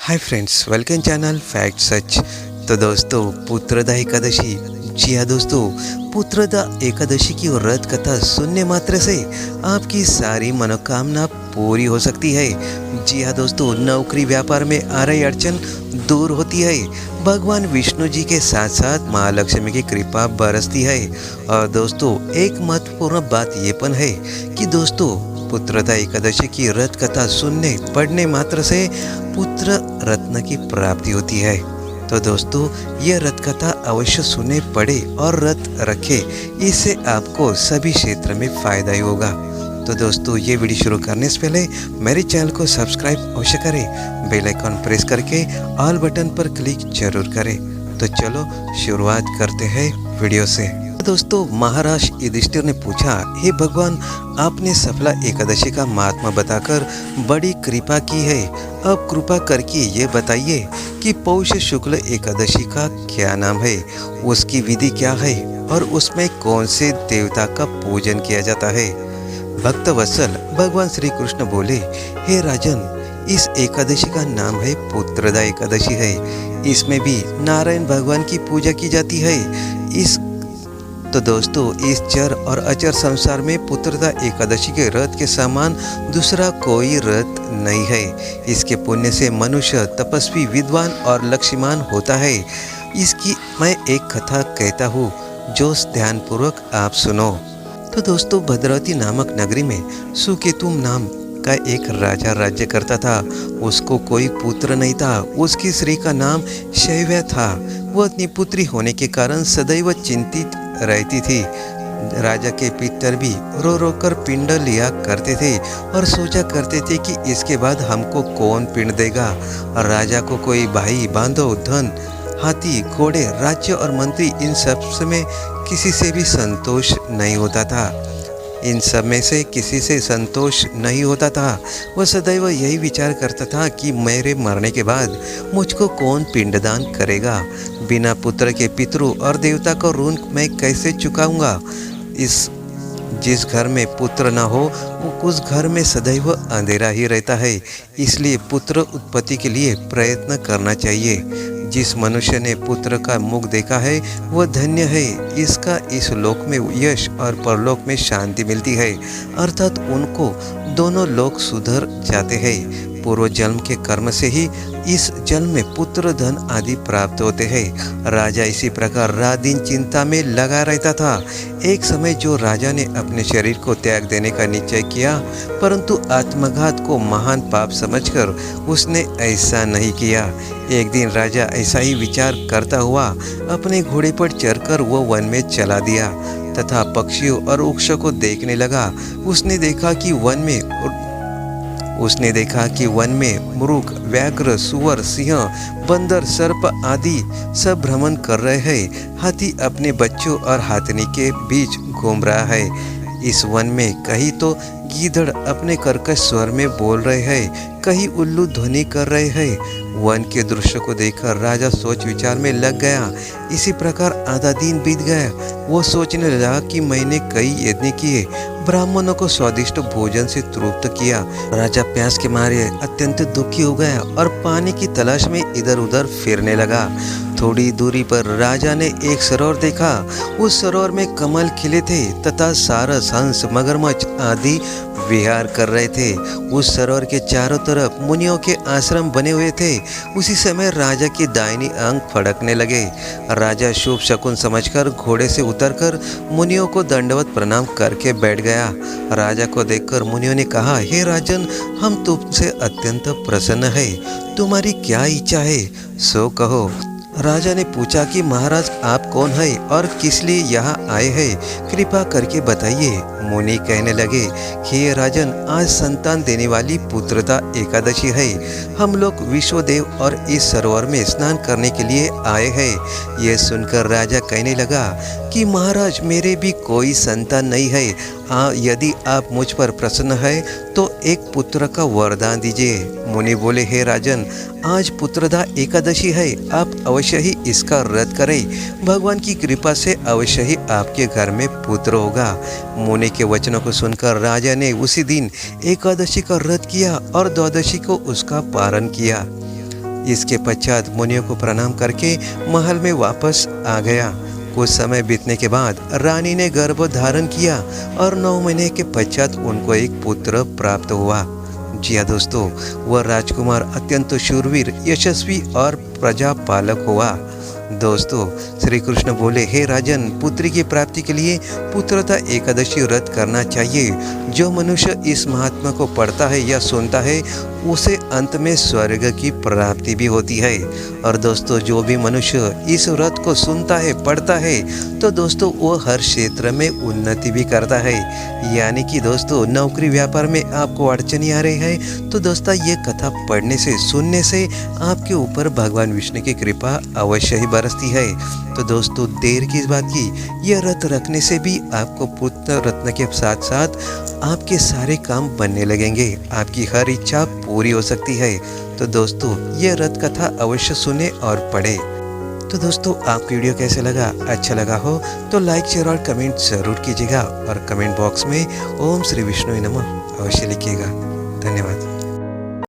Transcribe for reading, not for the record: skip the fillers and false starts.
हाय friends, welcome channel fact सच। तो दोस्तों, पुत्रदा एकादशी, जी हाँ दोस्तों, पुत्रदा एकादशी की व्रत कथा सुनने मात्र से आपकी सारी मनोकामना पूरी हो सकती है। जी हाँ दोस्तों, नौकरी व्यापार में आ रही अड़चन दूर होती है। भगवान विष्णु जी के साथ साथ माँ लक्ष्मी की कृपा बरसती है। और दोस्तों, एक महत्वपूर्ण बात ये पण है कि दोस्तों, पुत्रदा एकादशी की व्रत कथा सुनने पढ़ने मात्र से पुत्र रत्न की प्राप्ति होती है। तो दोस्तों, यह रथ कथा अवश्य सुने, पढ़े और व्रत रखे। इससे आपको सभी क्षेत्र में फायदा ही होगा। तो दोस्तों, ये वीडियो शुरू करने से पहले मेरे चैनल को सब्सक्राइब अवश्य करें, बेल आइकन प्रेस करके ऑल बटन पर क्लिक जरूर करें। तो चलो शुरुआत करते हैं वीडियो से। दोस्तों, महाराज युधिष्ठिर ने पूछा, हे भगवान, आपने सफला एकादशी का महात्मा बताकर बड़ी कृपा की है। अब कृपा करके ये बताइए कि पौष शुक्ल एकादशी का क्या नाम है, उसकी विधि क्या है और उसमें कौन से देवता का पूजन किया जाता है। भक्त वत्सल भगवान श्री कृष्ण बोले, हे राजन, इस एकादशी का नाम है पुत्रदा एकादशी है। इसमें भी नारायण भगवान की पूजा की जाती है। तो दोस्तों, इस चर और अचर संसार में पुत्रदा एकादशी के व्रत के समान दूसरा कोई व्रत नहीं है। इसके पुण्य से मनुष्य तपस्वी, विद्वान और लक्ष्मीमान होता है। इसकी मैं एक कथा कहता हूँ, जो ध्यानपूर्वक आप सुनो। तो दोस्तों, भद्रावती नामक नगरी में सुकेतुम नाम का एक राजा राज्य करता था। उसको कोई पुत्र नहीं था। उसकी स्त्री का नाम शैव्या था। वह निपुत्री होने के कारण सदैव चिंतित रहती थी। राजा के पितर भी रो रो कर पिंड लिया करते थे और सोचा करते थे कि इसके बाद हमको कौन पिंड देगा। राजा को कोई भाई बांधो, धन, हाथी, घोड़े, राज्य और मंत्री, इन सब में किसी से भी संतोष नहीं होता था। इन सब में से किसी से संतोष नहीं होता था। वह सदैव यही विचार करता था कि मेरे मरने के बाद मुझको कौन पिंडदान करेगा। बिना पुत्र के पितृ और देवता को ऋण मैं कैसे चुकाऊंगा। जिस घर में पुत्र न हो, उस घर में सदैव अंधेरा ही रहता है। इसलिए पुत्र उत्पत्ति के लिए प्रयत्न करना चाहिए। जिस मनुष्य ने पुत्र का मुख देखा है वह धन्य है। इसका इस लोक में यश और परलोक में शांति मिलती है, अर्थात उनको दोनों लोक सुधर जाते हैं। पूर्व जन्म के कर्म से ही इस जन्म में पुत्र, धन आदि प्राप्त होते हैं। राजा इसी प्रकार रात दिन चिंता में लगा रहता था। एक समय जो राजा ने अपने शरीर को त्याग देने का निश्चय किया, परंतु आत्मघात को महान पाप समझकर उसने ऐसा नहीं किया। एक दिन राजा ऐसा ही विचार करता हुआ अपने घोड़े पर चढ़कर वह वन में चला दिया तथा पक्षियों और वृक्षों को देखने लगा। उसने देखा कि वन में मृग, व्याघ्र, सुअर, सिंह, बंदर, सर्प आदि सब भ्रमण कर रहे हैं। हाथी अपने बच्चों और हाथनी के बीच घूम रहा है। इस वन में कहीं तो गीदड़ अपने कर्कश स्वर में बोल रहे हैं, कहीं उल्लू ध्वनि कर रहे हैं। वन के दृश्य को देखकर राजा सोच विचार में लग गया। इसी प्रकार आधा दिन बीत गया। वो सोचने लगा कि मैंने कई यज्ञ किए, ब्राह्मणों को स्वादिष्ट भोजन से तृप्त किया। राजा प्यास के मारे अत्यंत दुखी हो गया और पानी की तलाश में इधर उधर फिरने लगा। थोड़ी दूरी पर राजा ने एक सरोवर देखा। उस सरोवर में कमल खिले थे तथा सारस, हंस, मगरमच्छ आदि विहार कर रहे थे। उस सरोवर के चारों तरफ मुनियों के आश्रम बने हुए थे। उसी समय राजा की दाहिनी आंख फड़कने लगे। राजा शुभ शकुन समझकर घोड़े से उतरकर मुनियों को दंडवत प्रणाम करके बैठ गया। राजा को देखकर मुनियों ने कहा, हे राजन, हम तुमसे अत्यंत प्रसन्न है। तुम्हारी क्या इच्छा है, सो कहो। राजा ने पूछा कि महाराज, आप कौन है और किस लिए यहाँ आए हैं, कृपा करके बताइए। मुनि कहने लगे, हे राजन, आज संतान देने वाली पुत्रदा एकादशी है। हम लोग विश्वदेव और इस सरोवर में स्नान करने के लिए आए हैं। यह सुनकर राजा कहने लगा कि महाराज, मेरे भी कोई संतान नहीं है। यदि आप मुझ पर प्रसन्न है तो एक पुत्र का वरदान दीजिए। मुनि बोले, हे राजन, आज पुत्रदा एकादशी है, आप अवश्य ही इसका व्रत करें। भगवान की कृपा से अवश्य ही आपके घर में पुत्र होगा। मुनि के वचनों को सुनकर राजा ने उसी दिन एकादशी का व्रत किया और द्वादशी को उसका पारण किया। इसके पश्चात मुनियों को प्रणाम करके महल में वापस आ गया। कुछ समय बीतने के बाद रानी ने गर्भ धारण किया और 9 महीने के पश्चात उनको एक पुत्र प्राप्त हुआ। जी हाँ दोस्तों, वह राजकुमार अत्यंत शूरवीर, यशस्वी और प्रजापालक हुआ। दोस्तों, श्री कृष्ण बोले, हे राजन, पुत्री की प्राप्ति के लिए पुत्रदा एकादशी व्रत करना चाहिए। जो मनुष्य इस महात्मा को पढ़ता है या सुनता है उसे अंत में स्वर्ग की प्राप्ति भी होती है। और दोस्तों, जो भी मनुष्य इस व्रत को सुनता है, पढ़ता है, तो दोस्तों वो हर क्षेत्र में उन्नति भी करता है। यानी कि दोस्तों, नौकरी व्यापार में आपको अड़चनी आ रही है तो दोस्तों ये कथा पढ़ने से, सुनने से आपके ऊपर भगवान विष्णु की कृपा अवश्य ही बरसती है। तो दोस्तों, देर किस बात की, यह व्रत रखने से भी आपको पुत्र रत्न के साथ साथ आपके सारे काम बनने लगेंगे, आपकी हर इच्छा पूरी हो सकती है। तो दोस्तों, यह व्रत कथा अवश्य सुने और पढ़े। तो दोस्तों, आपको वीडियो कैसे लगा? अच्छा लगा हो तो लाइक, शेयर और कमेंट जरूर कीजिएगा और कमेंट बॉक्स में ओम श्री विष्णु नमः अवश्य लिखिएगा। धन्यवाद।